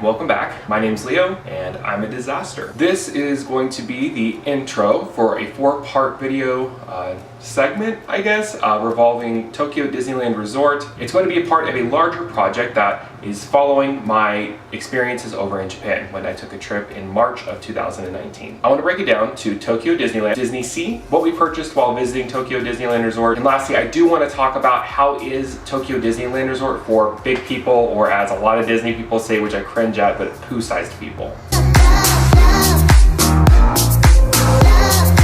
welcome back. My name's Leo and I'm a disaster. This is going to be the intro for a 4-part video segment, I guess, revolving Tokyo Disneyland Resort. It's going to be a part of a larger project that is following my experiences over in Japan when I took a trip in March of 2019. I want to break it down to Tokyo Disneyland, DisneySea, what we purchased while visiting Tokyo Disneyland Resort, and lastly, I do want to talk about how is Tokyo Disneyland Resort for big people, or as a lot of Disney people say, which I cringe at, but poo-sized people.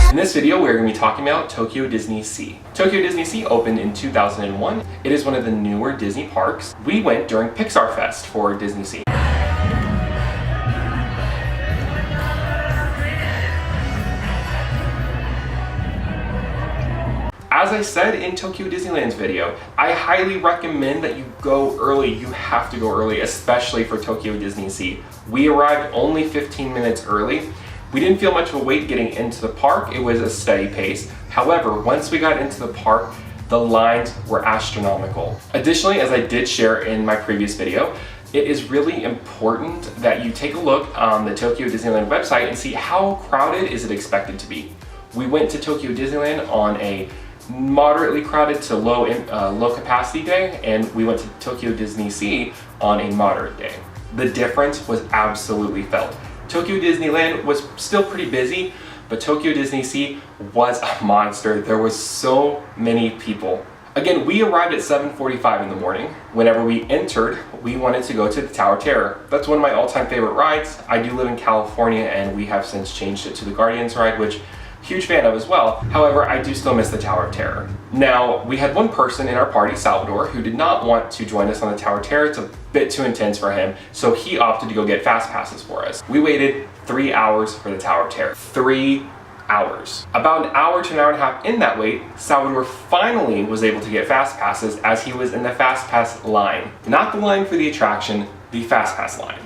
In this video, we're going to be talking about Tokyo DisneySea. Tokyo DisneySea opened in 2001. It is one of the newer Disney parks. We went during Pixar Fest for DisneySea. As I said in Tokyo Disneyland's video, I highly recommend that you go early. You have to go early, especially for Tokyo DisneySea. We arrived only 15 minutes early. We didn't feel much of a wait getting into the park. It was a steady pace. However, once we got into the park, the lines were astronomical. Additionally, as I did share in my previous video, it is really important that you take a look on the Tokyo Disneyland website and see how crowded is it expected to be. We went to Tokyo Disneyland on a moderately crowded to low capacity day, and we went to Tokyo DisneySea on a moderate day. The difference was absolutely felt. Tokyo Disneyland was still pretty busy, but Tokyo DisneySea was a monster. There was so many people. Again, we arrived at 7:45 in the morning. Whenever we entered, we wanted to go to the Tower of Terror. That's one of my all-time favorite rides. I do live in California, and we have since changed it to the Guardians ride, which huge fan of as well. However, I do still miss the Tower of Terror. Now, we had one person in our party, Salvador, who did not want to join us on the Tower of Terror. It's a bit too intense for him, so he opted to go get fast passes for us. We waited 3 hours for the Tower of Terror. 3 hours. About an hour to an hour and a half in that wait, Salvador finally was able to get fast passes as he was in the fast pass line. Not the line for the attraction, the fast pass line.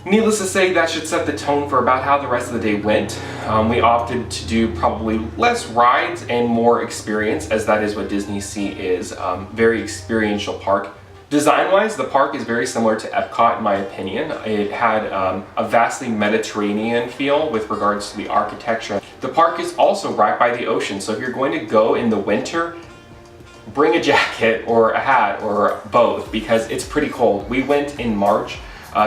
Needless to say, that should set the tone for about how the rest of the day went. We opted to do probably less rides and more experience, as that is what DisneySea is, very experiential park. Design-wise, the park is very similar to Epcot in my opinion. It had a vastly Mediterranean feel with regards to the architecture. The park is also right by the ocean, so if you're going to go in the winter, bring a jacket or a hat or both, because it's pretty cold. We went in March,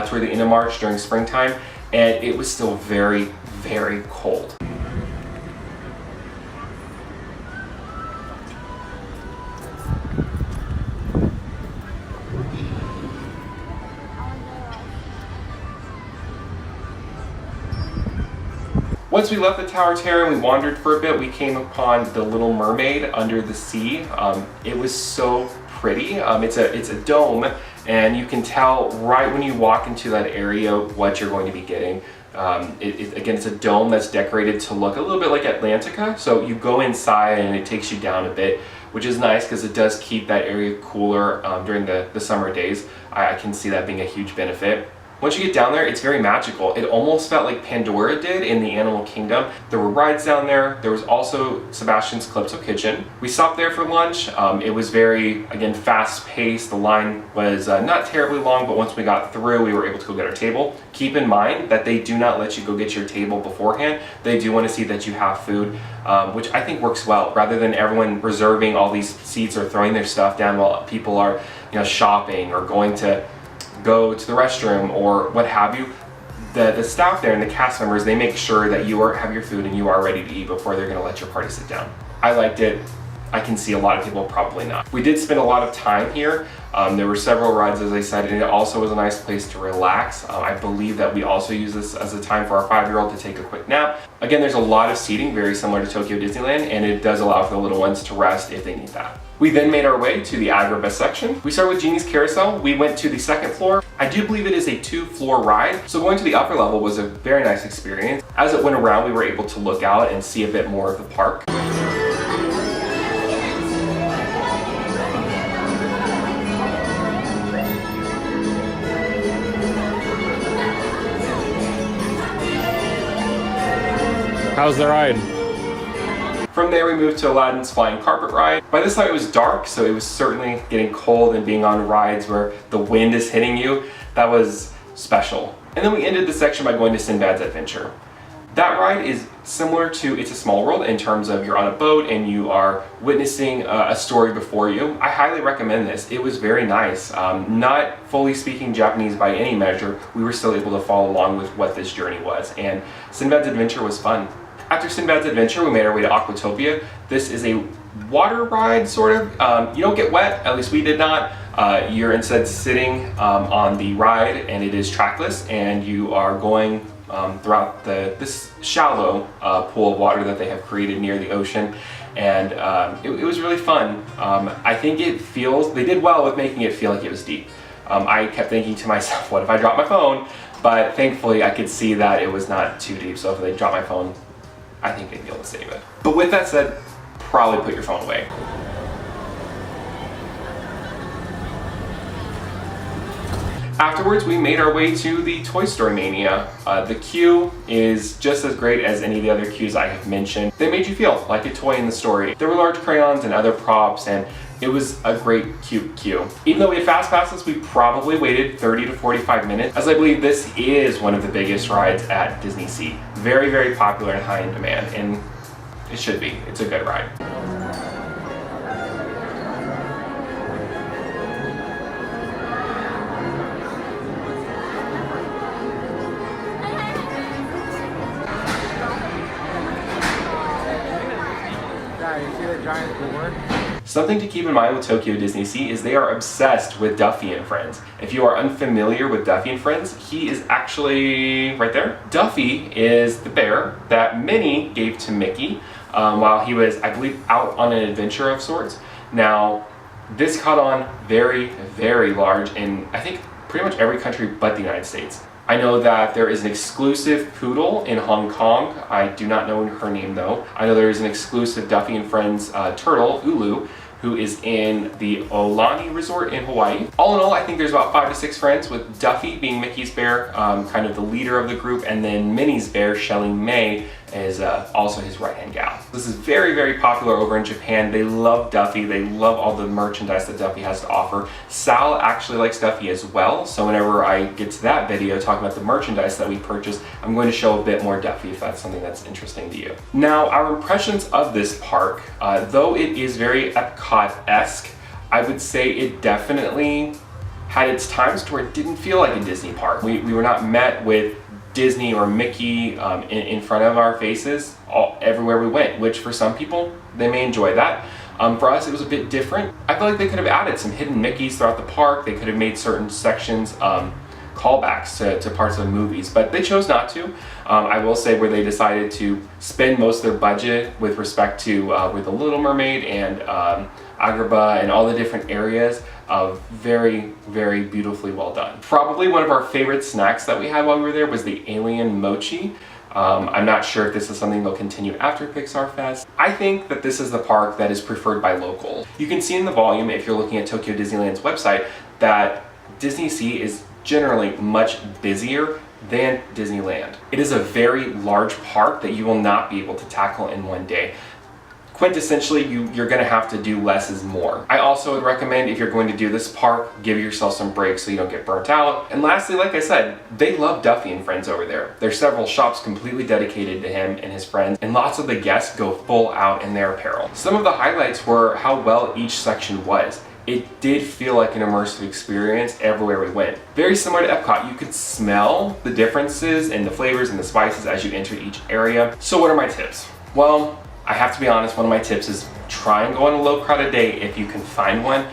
toward the end of March during springtime, and it was still very, very cold. Once we left the Tower of Terror and we wandered for a bit, we came upon the Little Mermaid under the sea. It was so pretty. It's a dome, and you can tell right when you walk into that area what you're going to be getting. Again, it's a dome that's decorated to look a little bit like Atlantica, so you go inside and it takes you down a bit, which is nice because it does keep that area cooler during the summer days. I can see that being a huge benefit. Once you get down there, it's very magical. It almost felt like Pandora did in the Animal Kingdom. There were rides down there. There was also Sebastian's Calypso Kitchen. We stopped there for lunch. It was very, again, fast-paced. The line was not terribly long, but once we got through, we were able to go get our table. Keep in mind that they do not let you go get your table beforehand. They do want to see that you have food, which I think works well. Rather than everyone reserving all these seats or throwing their stuff down while people are, shopping or going to go to the restroom or what have you, the staff there and the cast members, they make sure that you have your food and you are ready to eat before they're going to let your party sit down. I liked it. I can see a lot of people probably not. We did spend a lot of time here. There were several rides, as I said, and it also was a nice place to relax. I believe that we also use this as a time for our 5-year-old to take a quick nap. Again, there's a lot of seating, very similar to Tokyo Disneyland, and it does allow for the little ones to rest if they need that. We then made our way to the Agrabah section. We started with Genie's Carousel. We went to the second floor. I do believe it is a 2-floor ride, so going to the upper level was a very nice experience. As it went around, we were able to look out and see a bit more of the park. How's the ride? From there we moved to Aladdin's Flying Carpet Ride. By this time it was dark, so it was certainly getting cold, and being on rides where the wind is hitting you, that was special. And then we ended the section by going to Sinbad's Adventure. That ride is similar to It's a Small World in terms of you're on a boat and you are witnessing a story before you. I highly recommend this. It was very nice. Not fully speaking Japanese by any measure, we were still able to follow along with what this journey was, and Sinbad's Adventure was fun. After Sinbad's Adventure, we made our way to Aquatopia. This is a water ride, sort of. You don't get wet, at least we did not. You're instead sitting on the ride, and it is trackless, and you are going throughout this shallow pool of water that they have created near the ocean, and it was really fun. I think they did well with making it feel like it was deep. I kept thinking to myself, what if I drop my phone? But thankfully I could see that it was not too deep, so if they drop my phone, I think they'd be able to save it. But with that said, probably put your phone away. Afterwards, we made our way to the Toy Story Mania. The queue is just as great as any of the other queues I have mentioned. They made you feel like a toy in the story. There were large crayons and other props, and it was a great, cute queue. Even though we had fast passes, we probably waited 30 to 45 minutes, as I believe this is one of the biggest rides at DisneySea. Very, very popular and high in demand, and it should be. It's a good ride. Something to keep in mind with Tokyo DisneySea is they are obsessed with Duffy and Friends. If you are unfamiliar with Duffy and Friends, he is actually right there. Duffy is the bear that Minnie gave to Mickey while he was, I believe, out on an adventure of sorts. Now, this caught on very, very large in, I think, pretty much every country but the United States. I know that there is an exclusive poodle in Hong Kong. I do not know her name though. I know there is an exclusive Duffy and Friends turtle, Ulu, who is in the Aulani Resort in Hawaii. All in all, I think there's about 5 to 6 friends, with Duffy being Mickey's bear, kind of the leader of the group, and then Minnie's bear, Shelly May, is also his right-hand gal. This is very, very popular over in Japan. They love Duffy. They love all the merchandise that Duffy has to offer. Sal actually likes Duffy as well, so whenever I get to that video talking about the merchandise that we purchased, I'm going to show a bit more Duffy if that's something that's interesting to you. Now, our impressions of this park, though it is very Epcot-esque, I would say it definitely had its times to where it didn't feel like a Disney park. We were not met with Disney or Mickey in front of our faces everywhere we went, which for some people, they may enjoy that. For us, it was a bit different. I feel like they could have added some hidden Mickeys throughout the park. They could have made certain sections callbacks to parts of the movies, but they chose not to. I will say where they decided to spend most of their budget with respect to with The Little Mermaid and Agrabah and all the different areas, very, very beautifully well done. Probably one of our favorite snacks that we had while we were there was the alien mochi. I'm not sure if this is something they'll continue after Pixar Fest. I think that this is the park that is preferred by locals. You can see in the volume, if you're looking at Tokyo Disneyland's website, that DisneySea is generally much busier than Disneyland. It is a very large park that you will not be able to tackle in one day. Quintessentially, you're going to have to do less is more. I also would recommend, if you're going to do this park, give yourself some breaks so you don't get burnt out. And lastly, like I said, they love Duffy and Friends over there. There's several shops completely dedicated to him and his friends, and lots of the guests go full out in their apparel. Some of the highlights were how well each section was. It did feel like an immersive experience everywhere we went. Very similar to Epcot, you could smell the differences in the flavors and the spices as you entered each area. So what are my tips? Well, I have to be honest, one of my tips is try and go on a low crowded day if you can find one,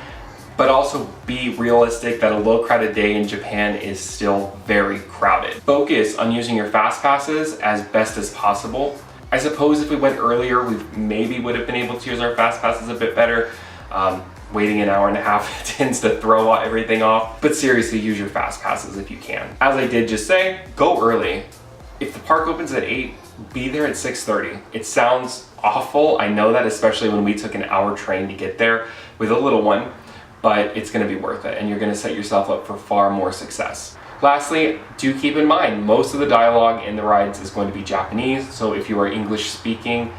but also be realistic that a low crowded day in Japan is still very crowded. Focus on using your fast passes as best as possible. I suppose if we went earlier, we maybe would have been able to use our fast passes a bit better. Waiting an hour and a half tends to throw everything off, but seriously, use your fast passes if you can. As I did just say, go early. If the park opens at 8, be there at 6:30. It sounds awful, I know that, especially when we took an hour train to get there with a little one, but it's gonna be worth it, and you're gonna set yourself up for far more success. Lastly, do keep in mind, most of the dialogue in the rides is going to be Japanese, so if you are English speaking,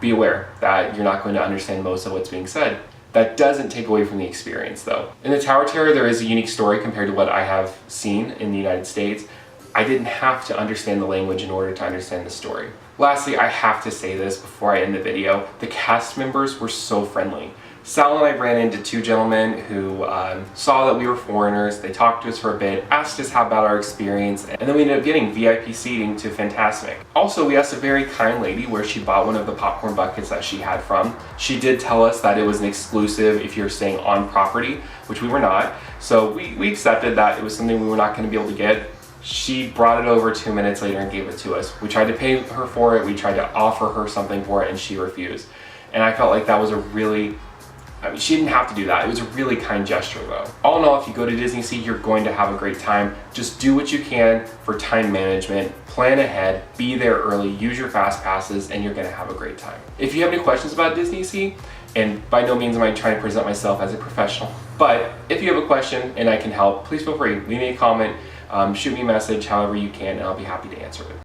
be aware that you're not going to understand most of what's being said. That doesn't take away from the experience though. In the Tower Terror, there is a unique story compared to what I have seen in the United States. I didn't have to understand the language in order to understand the story. Lastly, I have to say this before I end the video, the cast members were so friendly. Sal and I ran into two gentlemen who saw that we were foreigners. They talked to us for a bit, asked us how about our experience, and then we ended up getting VIP seating to Fantasmic. Also, we asked a very kind lady where she bought one of the popcorn buckets that she had from. She did tell us that it was an exclusive if you're staying on property, which we were not. So we accepted that it was something we were not going to be able to get. She brought it over 2 minutes later and gave it to us. We tried to pay her for it, we tried to offer her something for it, and she refused. And I felt like that was a really, she didn't have to do that. It was a really kind gesture though. All in all, if you go to DisneySea, you're going to have a great time. Just do what you can for time management, plan ahead, be there early, use your fast passes, and you're gonna have a great time. If you have any questions about DisneySea, and by no means am I trying to present myself as a professional, but if you have a question and I can help, please feel free, leave me a comment, shoot me a message, however you can, and I'll be happy to answer it.